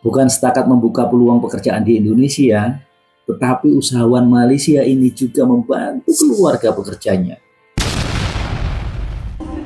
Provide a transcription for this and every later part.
Bukan setakat membuka peluang pekerjaan di Indonesia, tetapi usahawan Malaysia ini juga membantu keluarga pekerjanya.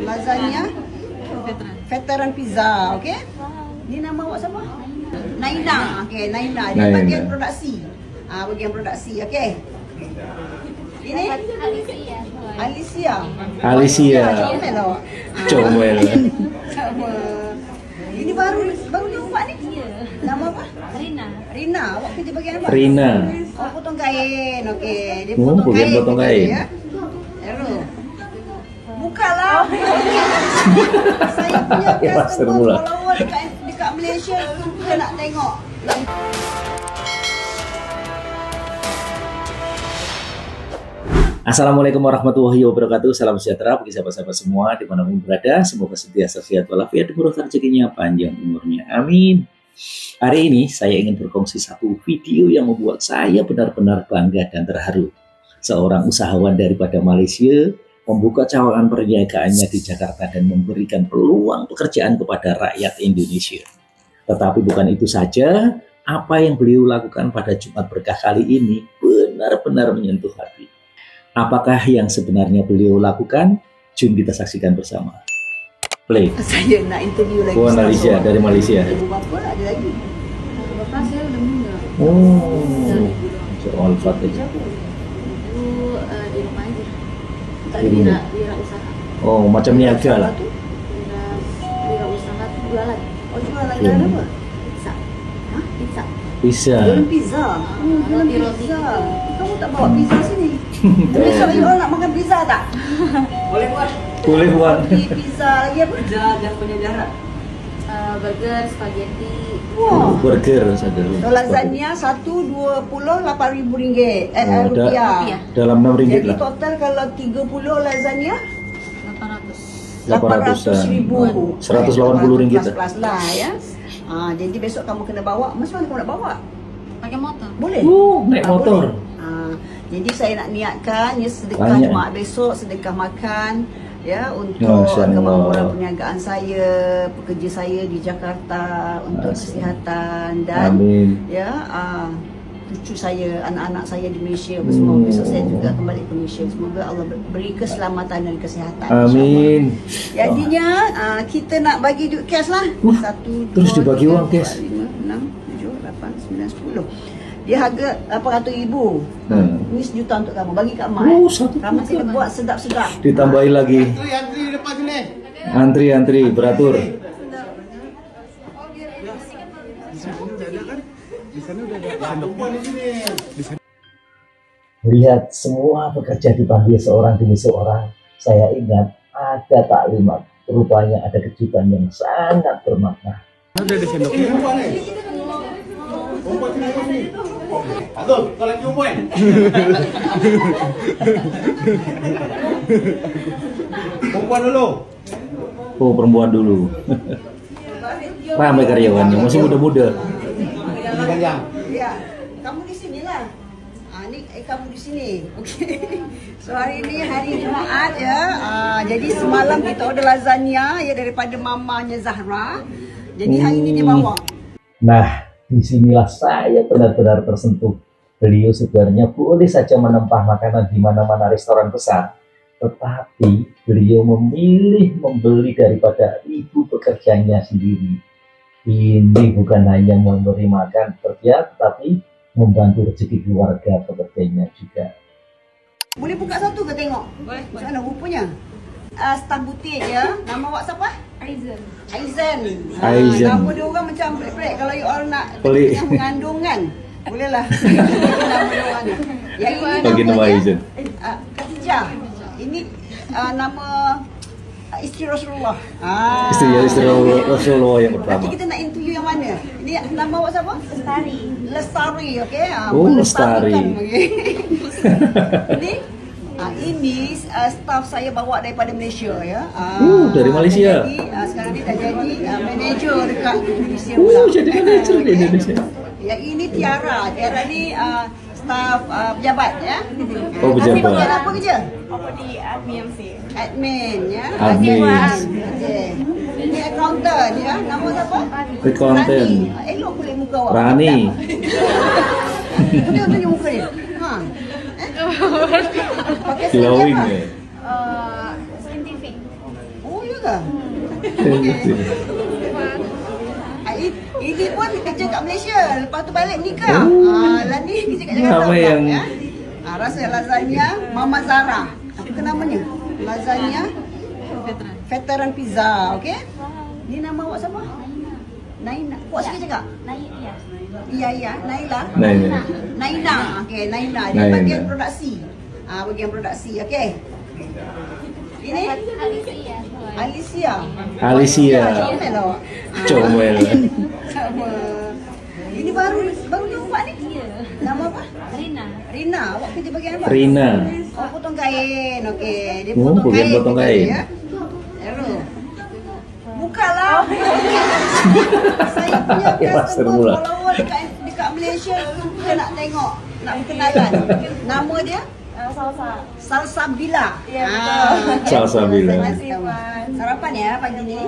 Lasagna veteran pizza, okey? Ni nama awak siapa? Naina. Okey, Naina. Dia Naina. bagian produksi. Bagian produksi, okey. Ini Alicia. Comel awak. Comel. Sama. Ini baru jumpa ni? Nama apa? Rina. Awak kerja bagian apa? Rina. Oh, potong kain. Okey. Dia Bagian potong kain. Ya. Lalu. Bukalah. Saya punya customer follower dekat Malaysia suka nak tengok. Assalamualaikum warahmatullahi wabarakatuh. Salam sejahtera bagi sahabat-sahabat semua dimanapun berada. Semoga senantiasa sehat walafiat, dimurahkan rezekinya, panjang umurnya. Amin. Hari ini saya ingin berkongsi satu video yang membuat saya benar-benar bangga dan terharu. Seorang usahawan daripada Malaysia membuka cawangan perniagaannya di Jakarta dan memberikan peluang pekerjaan kepada rakyat Indonesia. Tetapi bukan itu saja, apa yang beliau lakukan pada Jumat Berkah kali ini benar-benar menyentuh hati. Apakah yang sebenarnya beliau lakukan? Jom kita saksikan bersama. Play. Saya nak interview lagi. Oh, Malaysia, dari Malaysia. Ibu bapa ada lagi. Bapa saya udah meninggal. Oh, soal Fatih. Ibu di rumah aja. Tak Di rumah. wira usaha. Oh, macam niaga lah. Wira usaha jualan Oh, jual lagi ada apa? pizza. Pizza. Bisa. Jualan pizza. Jualan Roti-roti. pizza. Kamu tak bawa pizza sini? Besok you all nak makan pizza tak? Boleh buat. Pizza lagi apa? Jangan punya jarak. Burger, spaghetti. Wah. Burger saja. So, lasagna 128,000 ringgit. Oh, Rupiah. Dalam 6 ringgit Jadi lah. total kalau 30 lasagna 800. 800,000. 180 ringgit lah. Plus lah ya. Jadi besok kamu kena bawa. Macam mana kamu nak bawa? Pakai motor. Boleh? Naik motor. Boleh. Jadi saya nak niatkan ya sedekah Banyak. Jumaat besok, sedekah makan ya untuk Masya Allah. kemampuan perniagaan saya, pekerja saya di Jakarta untuk kesihatan dan Amin. ya cucu saya, anak-anak saya di Malaysia semua. Besok saya juga kembali ke Malaysia. Semoga Allah beri keselamatan dan kesihatan. Amin. Jadinya kita nak bagi duit cash lah. Wah, 1, terus 2, dibagi 3, uang 4, cash. 5, 6, 7, 8, 9, 10. Dia harga 800,000. Ini sejuta untuk kamu. Bagi kat Mak. Oh, 1 Kamu juta. kita buat sedap-sedap. Ditambahin lagi. Antri depan sini. Antri beratur. Lihat semua pekerja dipanggil seorang demi seorang. Saya ingat ada taklimat. Rupanya ada kejutan yang sangat bermakna. Udah di sendoknya. Abdul, kau lagi umur. Perempuan dulu. Oh, perempuan dulu. Ramai karyawannya, masih muda-muda. Ini panjang. Ya. Kamu di sini lah. Ni kamu di sini. Okey. So hari ini hari Jumaat ya. Jadi semalam kita order lasagna ya daripada mamanya Zahra. Jadi hari ini dia bawa. Nah, disinilah saya benar-benar tersentuh. Beliau sebenarnya boleh saja menempah makanan di mana-mana restoran besar, tetapi beliau memilih membeli daripada ibu pekerjanya sendiri. Ini bukan hanya memberi makan pekerja, tetapi membantu rezeki keluarga pekerjanya juga. Boleh buka satu ke tengok? Boleh. Macam mana rupanya? Staf butik ya. Nama awak siapa? Aizen. Aizen. Nama dia orang macam pelik-pelik. Kalau you all nak Pelik. yang mengandung kan, bolehlah. Nama dia orang ni. Yang ini Bagi nama namanya Aizen. Khadijah. Ini nama isteri Rasulullah. Istri Rasulullah yang pertama. Nanti kita nak interview yang mana? Ini nama awak siapa? Lestari, okey? Oh, Lestari. Ini staff saya bawa daripada Malaysia ya. Dari Malaysia. Jadi, sekarang ni dah jadi manager dekat Indonesia pula. Jadi manager di Indonesia. Yang ini Tiara. Tiara ni staff pejabat ya. Oh, pejabat. Bagian apa kerja? Apa di AMC? Admin ya. Admin. Okey. Ini accountant ya. Nama siapa? Accountant. Rani. Elok kulit muka muka awak. Rani. Tunjuk muka dia. Ha. Pakai Glowing apa? ya. Scientific. Oh, ya ke? Ini pun kerja kat Malaysia. Lepas tu balik nikah. Lah ni kerja kat Jakarta. Nama pula, yang- ya. Rasa lasagna Mama Zara. Apa ke namanya? Lasagna Veteran Pizza, okey? Ni nama awak siapa? Naina. Awak suka cakap? Naik ya. Iya, Naila. Naina. Naina. Okey, Naina. Dia Naina. bagian produksi. Bagian produksi. Okey. Ini Alicia. Alicia. Alicia. Comel awak. Comel. Sama. Ini baru jumpa ni? Iya. Nama apa? Rina. Rina. Awak kerja bagian apa? Rina. Oh, potong kain. Okey. Dia Oh, potong bagian kain. potong kerja kain. dia, ya. Ero. Bukalah. Saya punya Ya, pasar customer pula. follower dekat Malaysia suka nak tengok, nak berkenalan. Nama dia Salsa. Salsabila. Ya, Salsabila. Terima kasih, Wan. Sarapan ya pagi ni.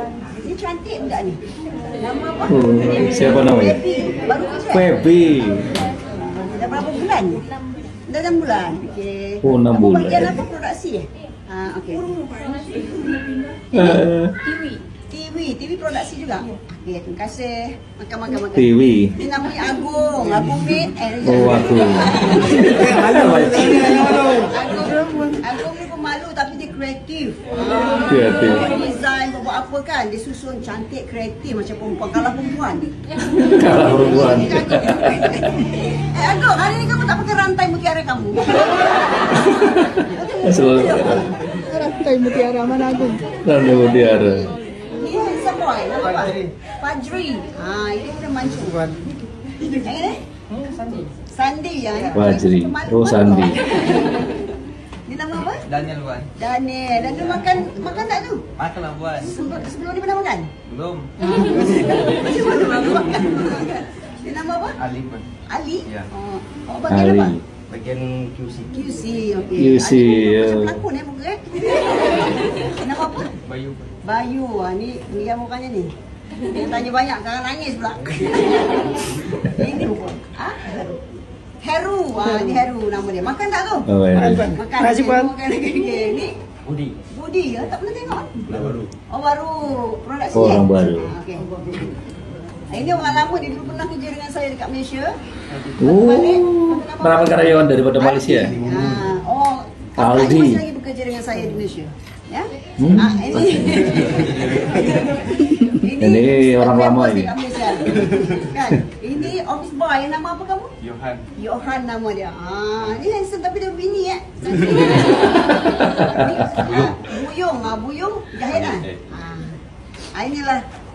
Ini cantik budak ni. Nama apa? Siapa namanya? Baby. Baru kerja. Feby. Dah berapa bulan? Dah 6 bulan. Okey. Oh, 6 Kamu bulan. bagian apa? Produksi eh? Okey. TV produksi juga. Okey, terima kasih. Makan. TV. Ini namanya Agung. Agung Mate. Oh, aku. Agung ni pemalu tapi dia kreatif. Kreatif. Design buat apa kan? Dia susun cantik, kreatif macam perempuan. Kalah perempuan ni. Kalah perempuan. Agung, hari ni kamu tak pakai rantai mutiara kamu? Selalu Rantai mutiara mana Agung? Nanti mutiara. Ini handsome boy. Nama apa? Fajri. Ini udah mancung. Yang ini? Sandi ya. Fajri. Oh, Sandi. Ini nama apa? Daniel Wan. Daniel. Dan dia makan tak tu? Makan lah Wan. Sebelum ni pernah makan? Belum. Masih baru makan. Dia nama apa? Ali pun. Ali? Ya. Oh, bagian apa? Ali. Bagian QC. QC, okey. QC, Ali ya. macam pelakon muka Nama apa? Bayu pun. Bayu. Ni yang mukanya ni. Dia tanya banyak, sekarang nangis pula. Ini bukan. Heru. Ni Heru nama dia. Makan tak tu? Oh, ya. Makan. Nasi, Puan. Makan. Ni Budi. Budi ya? Tak pernah tengok? Baru. Oh, baru produksi. Orang baru. Okey. Ini orang lama, dia dulu pernah kerja dengan saya dekat Malaysia. Oh, berapa karyawan daripada Malaysia? Oh, Aldi. kakaknya masih lagi bekerja dengan saya di Malaysia. Ya? Ini orang lama bos ini. dekat Malaysia. Kan? Ini office boy, nama apa kamu? Johan. Yohan nama dia. Ni handsome tapi dia bini Buyung, Buyung jahit lah.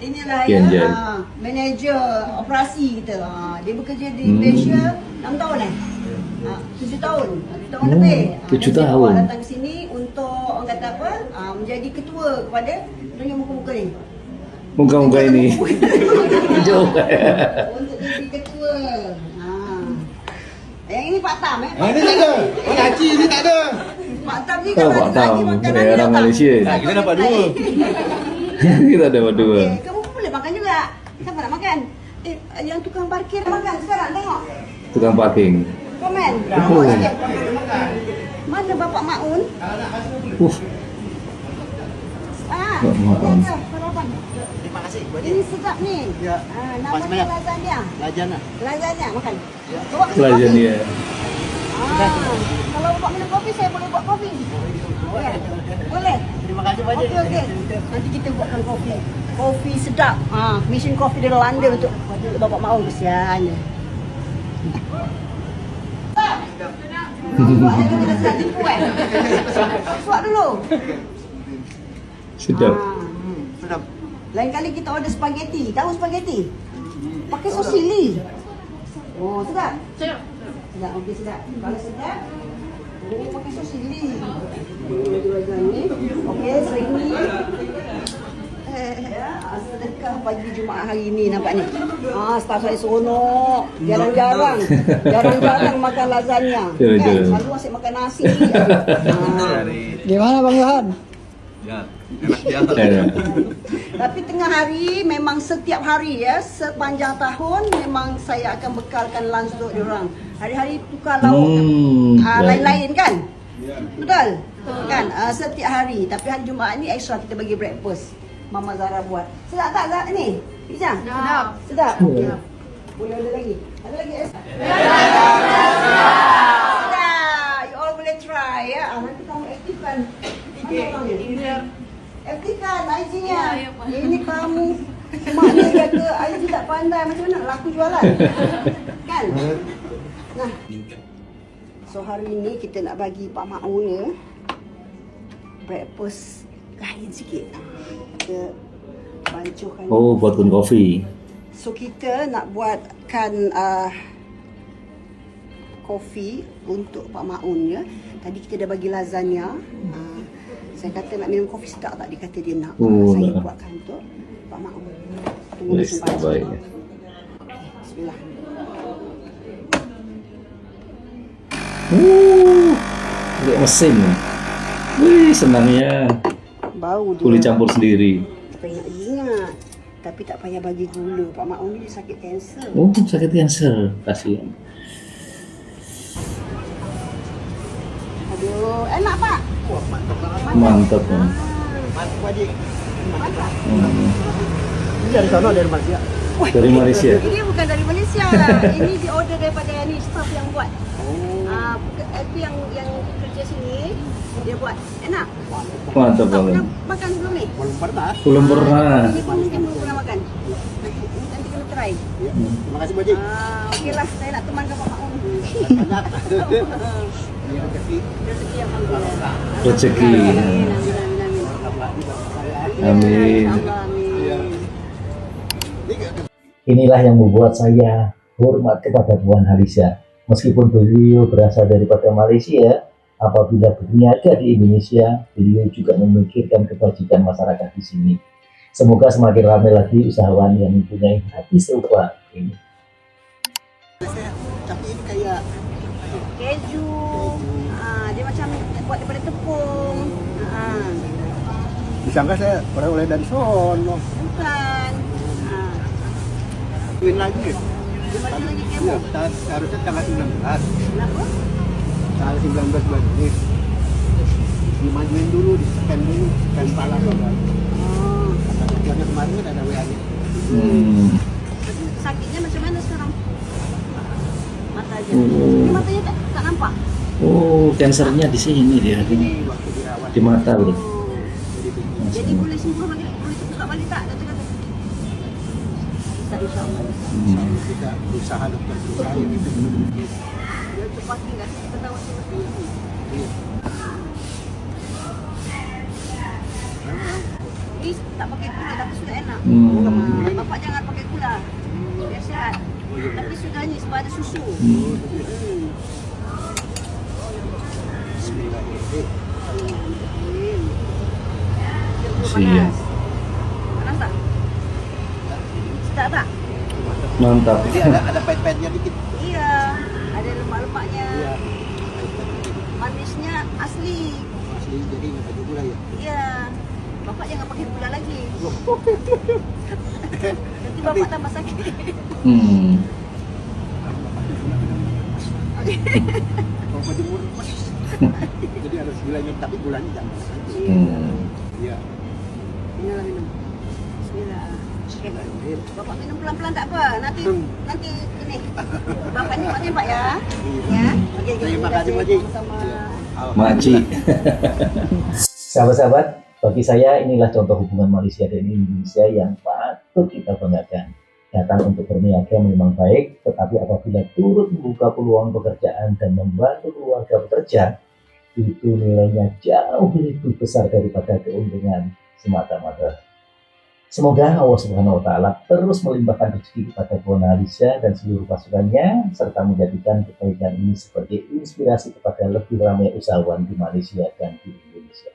Inilah Jan. ya, manager operasi kita. Dia bekerja di Malaysia 6 tahun 7 tahun. 7 tahun lebih. 7 Dia tahun. datang ke sini untuk orang kata apa? Menjadi ketua kepada dengan muka-muka ni. Muka-muka ini. Jauh. Untuk jadi ketua. Yang ini Pak Tam Ini tak ada. Oh, Haji ni tak ada. Pak Tam ni Oh, kalau Pak ada Tam. lagi makanan Orang dia datang. Malaysia. Kita dapat 2. Kita dapat 2. Kamu pun boleh makan juga. Siapa nak makan? Yang tukang parkir makan sekarang tengok. Tukang parking. Komen. Oh. Mana Bapak Maun? Bapak Maun. Sarapan. Terima kasih. Ini sedap ni. Ya. Nama Mas dia banyak. lasagna. Lajana. Lasagna makan. Bawa minum Pelajar kopi. dia. Kalau Bapak minum kopi, saya boleh buat kopi. Boleh? Boleh? Terima kasih banyak. Okey. Nanti kita buatkan kopi. Kopi sedap. Mission kopi dari London untuk Bapak Maun kesian. Kita sedap tipu Suap dulu. Sedap. Sedap. Lain kali kita order spaghetti. Tahu spaghetti? Pakai sos chili. Oh, sedap? Sedap. Sedap, okey sedap. Kalau sedap, pakai sos chili. Okey, seringi. Sedekah pagi Jumaat hari ni nampak ni. Staf saya seronok. Jarang-jarang makan lasagna. Kan? Jarang-jarang. Selalu asyik makan nasi. Dari Gimana Bang Johan? Ya, enak dia. Tapi tengah hari memang setiap hari ya, sepanjang tahun memang saya akan bekalkan lunch untuk diorang. Hari-hari tukar lauk lain-lain kan? Betul? Kan? Setiap hari. Tapi hari Jumaat ni extra kita bagi breakfast. Mama Zara buat. Sedap tak Zara ni? Ijah? Sedap. Sedap? Boleh ada lagi? Ada lagi? Sedap. You all boleh try ya. Nanti kamu aktifkan. Aktifkan IG-nya. Ini kamu. Maknya kata IG tak pandai. Macam mana nak laku jualan? Kan? Nah. So hari ni kita nak bagi Pak Maun ni breakfast lain sikit. Kita bancuhkan. Oh, buatkan kopi. So kita nak buatkan kopi untuk Pak Maun ya. Tadi kita dah bagi lasagna. Saya kata nak minum kopi sedap tak? Dia kata dia nak. Saya buatkan untuk Pak Maun. Tunggu musim panas. Bismillah. Pakai mesin. Wih, senangnya. Bau dia. Boleh campur sendiri. Tapi nak ingat. Tapi tak payah bagi gula. Pak Maun ni dia sakit kanser. Oh, sakit kanker. Kasihan. Aduh, enak Pak? Mantap. Mantap Haji. Hmm. Ini dari sana dari Malaysia. Dari Malaysia. Ini bukan dari Malaysia. Ini di order daripada ni staff yang buat. Itu yang kerja sini dia buat. Enak. Mantap Tak banget. pernah makan sebelum ni? Belum pernah. Belum pernah. Ini pun mungkin belum pernah makan. Nanti kena try. Ya. Terima kasih Haji. Okeylah, saya nak temankan Pak Maun. Banyak. Ini rezeki. Rezeki alhamdulillah. Rezeki. Amin. Amin. Amin. Inilah yang membuat saya hormat kepada Puan Halisa. Meskipun beliau berasal daripada Malaysia, apabila berniaga di Indonesia, beliau juga memikirkan kebajikan masyarakat di sini. Semoga semakin ramai lagi usahawan yang mempunyai hati serupa ini. Tapi ini kayak Keju. Dia macam buat daripada tepung. disangka saya oleh dari sono. Bukan. Win lagi. Dia masih lagi Ya, kepo. harusnya tanggal 19. Kenapa? Tanggal 19 bulan ini. Dimajuin dulu, di-scan dulu, scan kepala. Karena kemarin kan ada WA-nya. Sakitnya macam mana sekarang? Mata aja. Ini matanya tak nampak. Oh, kansernya di sini dia. Ini waktu dirawat. Di mata bro. Jadi boleh sembuh lagi, boleh terbuka balik tak? Kata-kata. Bisa insyaAllah. Kita usaha dokter berusaha ya gitu. Dia cepat tinggal, kita tahu seperti ini. Ini tak pakai gula tapi sudah enak. Bapak jangan pakai gula. Biar sehat. Tapi sudahnya sebab ada susu. Siap. Panas tak? Sedap tak? Mantap. Jadi ada pahit-pahitnya dikit. Iya, ada lemak-lemaknya. Iya. Manisnya asli. Asli jadi nggak pakai gula ya. Iya. Bapak jangan pakai gula lagi. Nanti bapak tambah sakit. Kalau majemur pas. Jadi harus gulanya tapi gulanya jangan. Iya. Inilah minum. Bismillah. Okay. Bapak minum pelan-pelan tak apa. Nanti ini. Bapak nikmatin Pak ya. Ya. Okey, Terima kasih Pak Haji. Sama. Makci. Sahabat-sahabat, bagi saya inilah contoh hubungan Malaysia dan Indonesia yang patut kita banggakan. Datang untuk berniaga memang baik, tetapi apabila turut membuka peluang pekerjaan dan membantu keluarga bekerja, itu nilainya jauh lebih besar daripada keuntungan semata-mata. Semoga Allah Subhanahu wa Ta'ala terus melimpahkan rezeki kepada Puan Halisa dan seluruh pasukannya, serta menjadikan kebaikan ini sebagai inspirasi kepada lebih ramai usahawan di Malaysia dan di Indonesia.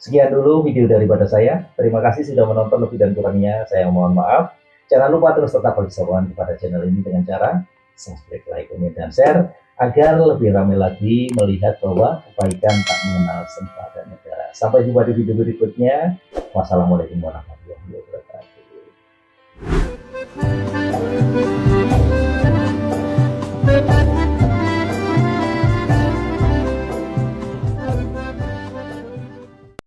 Sekian dulu video daripada saya. Terima kasih sudah menonton, lebih dan kurangnya saya mohon maaf. Jangan lupa terus tetap bersahabat kepada channel ini dengan cara subscribe, like, komen, dan share agar lebih ramai lagi melihat bahwa kebaikan tak mengenal tempat dan negara. Sampai jumpa di video berikutnya. Wassalamualaikum warahmatullahi wabarakatuh.